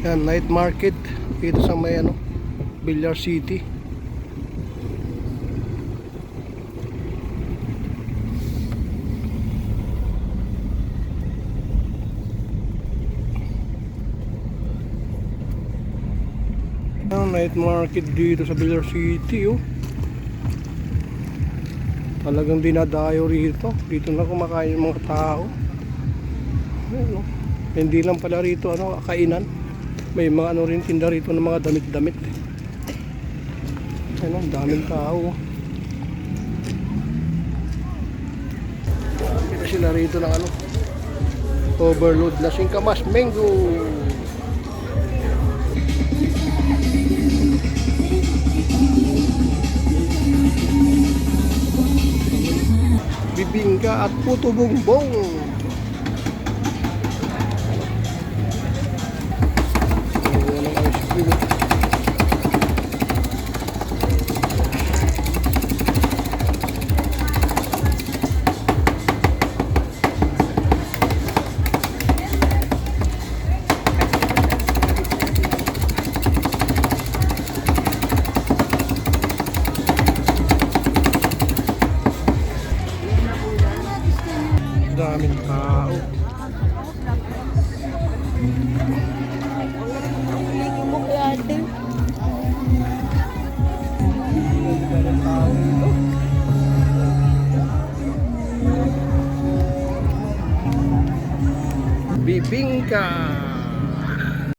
Yan, night market dito sa may Villar City. Yan, night market dito sa Villar City, oh. Talagang dinadayo rito. Dito na kumakain yung mga tao. Ayan, oh. Hindi lang pala rito kainan. May mga rin tinda rito ng mga damit-damit. Ayan, daming tao. Kita sila rito ng overload na singkamas mango. Bibingka at puto bongbong. Daming tao. Bibingka.